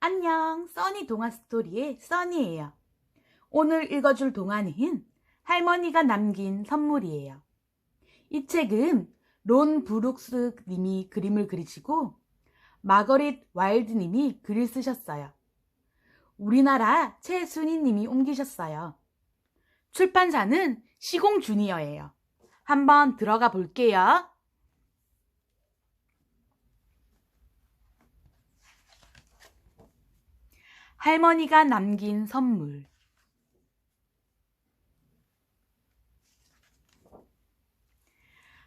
안녕, 써니 동화 스토리의 써니예요. 오늘 읽어줄 동화는 할머니가 남긴 선물이에요. 이 책은 론 브룩스 님이 그림을 그리시고 마거릿 와일드 님이 글을 쓰셨어요. 우리나라 최순희 님이 옮기셨어요. 출판사는 시공 주니어예요. 한번 들어가 볼게요. 할머니가 남긴 선물.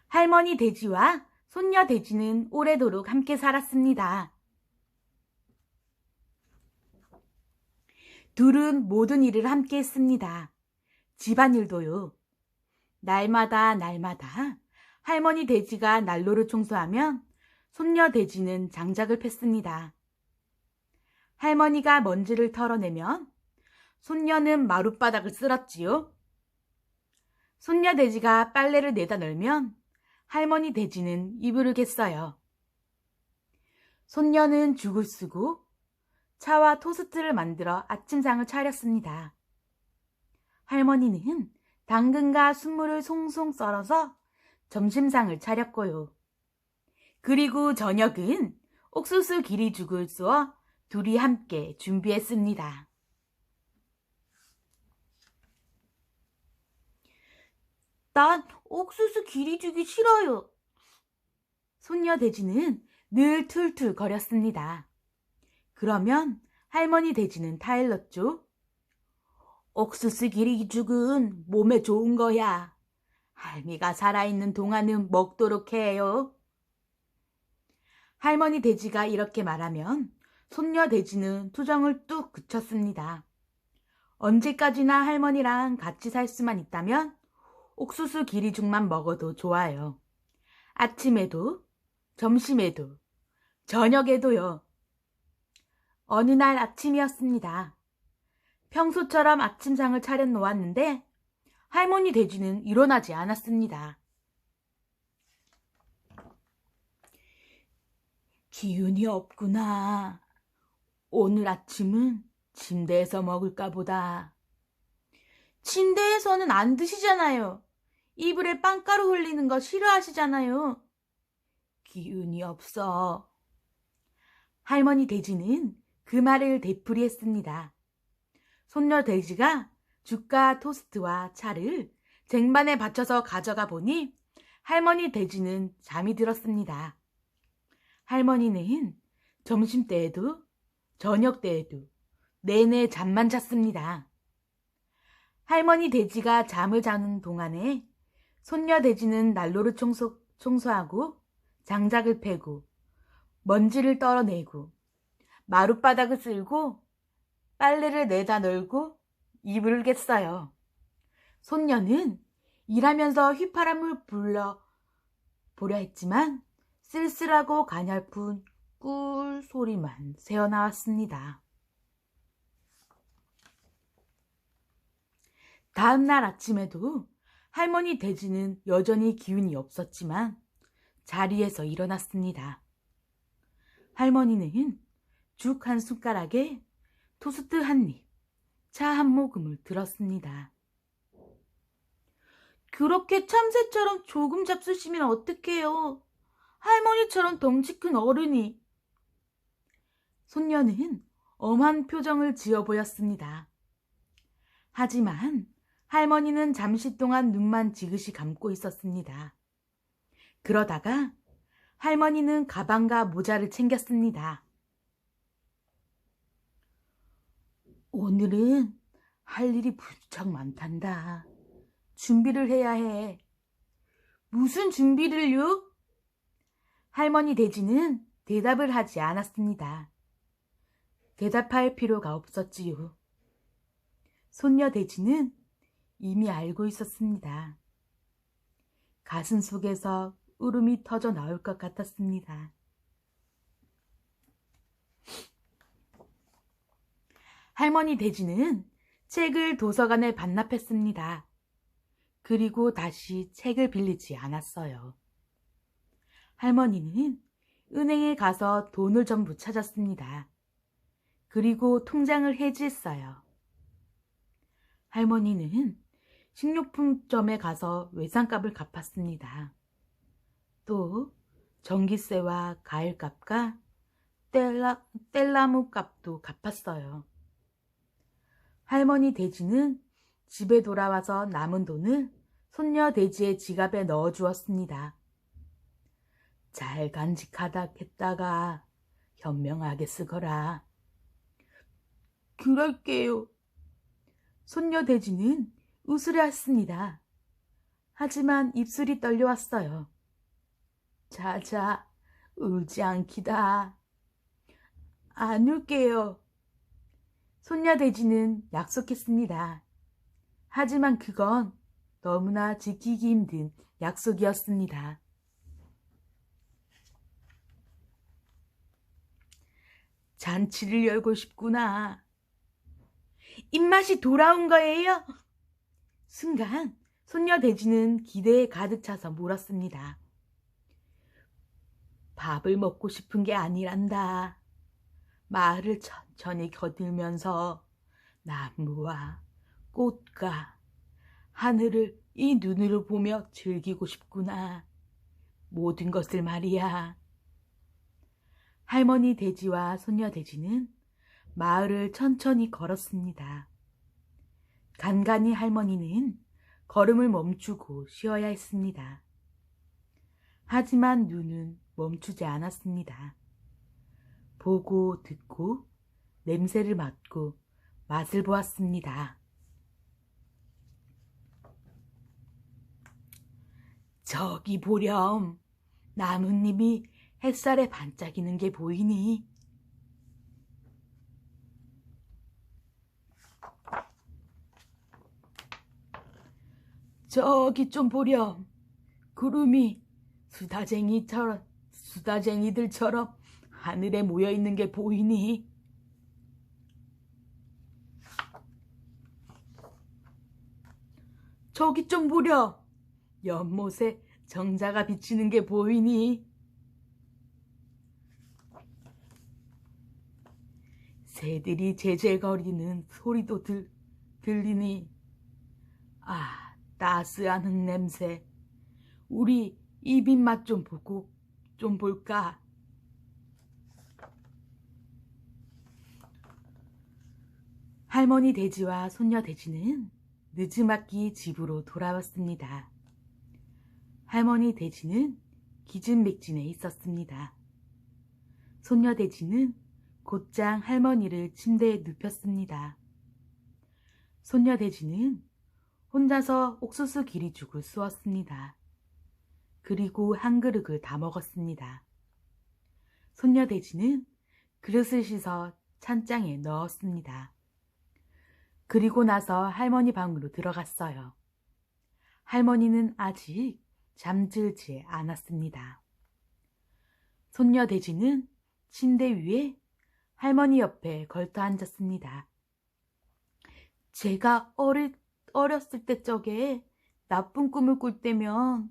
할머니 돼지와 손녀 돼지는 오래도록 함께 살았습니다. 둘은 모든 일을 함께 했습니다. 집안일도요. 날마다 할머니 돼지가 난로를 청소하면 손녀 돼지는 장작을 팼습니다. 할머니가 먼지를 털어내면 손녀는 마룻바닥을 쓸었지요. 손녀 돼지가 빨래를 내다 널면 할머니 돼지는 이불을 겠어요. 손녀는 죽을 쓰고 차와 토스트를 만들어 아침상을 차렸습니다. 할머니는 당근과 순무를 송송 썰어서 점심상을 차렸고요. 그리고 저녁은 옥수수 기리죽을 쏘어 둘이 함께 준비했습니다. 난 옥수수 기리죽이 싫어요. 손녀 돼지는 늘 툴툴 거렸습니다. 그러면 할머니 돼지는 타일렀죠. 옥수수 기리죽은 몸에 좋은 거야. 할미가 살아있는 동안은 먹도록 해요. 할머니 돼지가 이렇게 말하면 손녀 돼지는 투정을 뚝 그쳤습니다. 언제까지나 할머니랑 같이 살 수만 있다면 옥수수 기리죽만 먹어도 좋아요. 아침에도, 점심에도, 저녁에도요. 어느 날 아침이었습니다. 평소처럼 아침상을 차려 놓았는데 할머니 돼지는 일어나지 않았습니다. 기운이 없구나. 오늘 아침은 침대에서 먹을까 보다. 침대에서는 안 드시잖아요. 이불에 빵가루 흘리는 거 싫어하시잖아요. 기운이 없어. 할머니 돼지는 그 말을 되풀이했습니다. 손녀 돼지가 죽과 토스트와 차를 쟁반에 받쳐서 가져가 보니 할머니 돼지는 잠이 들었습니다. 할머니는 점심때에도 저녁때에도 내내 잠만 잤습니다. 할머니 돼지가 잠을 자는 동안에 손녀 돼지는 난로를 청소하고 장작을 패고 먼지를 떨어내고 마룻바닥을 쓸고 빨래를 내다 널고 이불을 겠어요. 손녀는 일하면서 휘파람을 불러 보려 했지만 쓸쓸하고 가냘픈 꿀 소리만 새어나왔습니다. 다음 날 아침에도 할머니 돼지는 여전히 기운이 없었지만 자리에서 일어났습니다. 할머니는 죽 한 숟가락에 토스트 한 입, 차 한 모금을 들었습니다. 그렇게 참새처럼 조금 잡수시면 어떡해요? 할머니처럼 덩치 큰 어른이. 손녀는 엄한 표정을 지어 보였습니다. 하지만 할머니는 잠시 동안 눈만 지그시 감고 있었습니다. 그러다가 할머니는 가방과 모자를 챙겼습니다. 오늘은 할 일이 무척 많단다. 준비를 해야 해. 무슨 준비를요? 할머니 돼지는 대답을 하지 않았습니다. 대답할 필요가 없었지요. 손녀 돼지는 이미 알고 있었습니다. 가슴 속에서 울음이 터져 나올 것 같았습니다. 할머니 돼지는 책을 도서관에 반납했습니다. 그리고 다시 책을 빌리지 않았어요. 할머니는 은행에 가서 돈을 전부 찾았습니다. 그리고 통장을 해지했어요. 할머니는 식료품점에 가서 외상값을 갚았습니다. 또 전기세와 과일값과 뗄나무 값도 갚았어요. 할머니 돼지는 집에 돌아와서 남은 돈을 손녀 돼지의 지갑에 넣어 주었습니다. 잘 간직하다 했다가 현명하게 쓰거라. 그럴게요. 손녀 돼지는 웃으려했습니다. 하지만 입술이 떨려왔어요. 자자, 울지 않기다. 안 울게요. 손녀 돼지는 약속했습니다. 하지만 그건 너무나 지키기 힘든 약속이었습니다. 잔치를 열고 싶구나. 입맛이 돌아온 거예요? 순간 손녀 돼지는 기대에 가득 차서 물었습니다. 밥을 먹고 싶은 게 아니란다. 마을을 천천히 거닐면서 나무와 꽃과 하늘을 이 눈으로 보며 즐기고 싶구나. 모든 것을 말이야. 할머니 돼지와 손녀 돼지는 마을을 천천히 걸었습니다. 간간히 할머니는 걸음을 멈추고 쉬어야 했습니다. 하지만 눈은 멈추지 않았습니다. 보고 듣고 냄새를 맡고 맛을 보았습니다. 저기 보렴. 나뭇잎이 햇살에 반짝이는 게 보이니? 저기 좀 보렴. 구름이 수다쟁이들처럼 하늘에 모여 있는 게 보이니? 저기 좀 보렴. 연못에 정자가 비치는 게 보이니? 새들이 제제거리는 소리도 들리니? 아, 따스한 흙냄새. 우리 입맛 좀 볼까? 할머니 돼지와 손녀 돼지는 늦지막이 집으로 돌아왔습니다. 할머니 돼지는 기진맥진해 있었습니다. 손녀 돼지는 곧장 할머니를 침대에 눕혔습니다. 손녀 돼지는 혼자서 옥수수 기리죽을 쑤었습니다. 그리고 한 그릇을 다 먹었습니다. 손녀 돼지는 그릇을 씻어 찬장에 넣었습니다. 그리고 나서 할머니 방으로 들어갔어요. 할머니는 아직 잠들지 않았습니다. 손녀 돼지는 침대 위에 할머니 옆에 걸터 앉았습니다. 제가 어렸을 때 적에 나쁜 꿈을 꿀 때면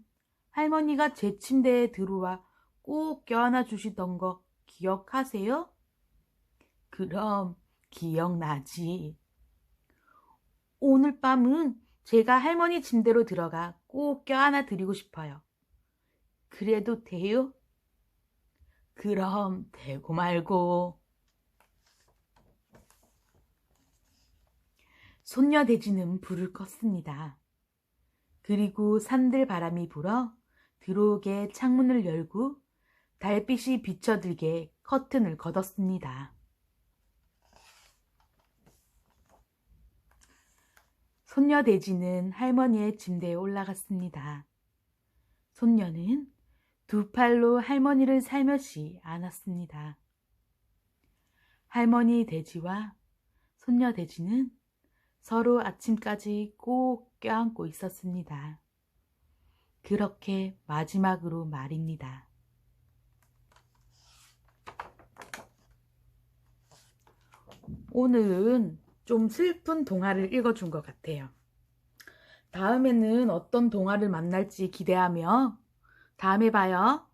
할머니가 제 침대에 들어와 꼭 껴안아 주시던 거 기억하세요? 그럼 기억나지. 오늘 밤은 제가 할머니 침대로 들어가 꼭 껴안아 드리고 싶어요. 그래도 돼요? 그럼 되고 말고. 손녀 돼지는 불을 껐습니다. 그리고 산들 바람이 불어 들어오게 창문을 열고 달빛이 비쳐들게 커튼을 걷었습니다. 손녀 돼지는 할머니의 침대에 올라갔습니다. 손녀는 두 팔로 할머니를 살며시 안았습니다. 할머니 돼지와 손녀 돼지는 서로 아침까지 꼭 껴안고 있었습니다. 그렇게 마지막으로 말입니다. 오늘은 좀 슬픈 동화를 읽어준 것 같아요. 다음에는 어떤 동화를 만날지 기대하며 다음에 봐요.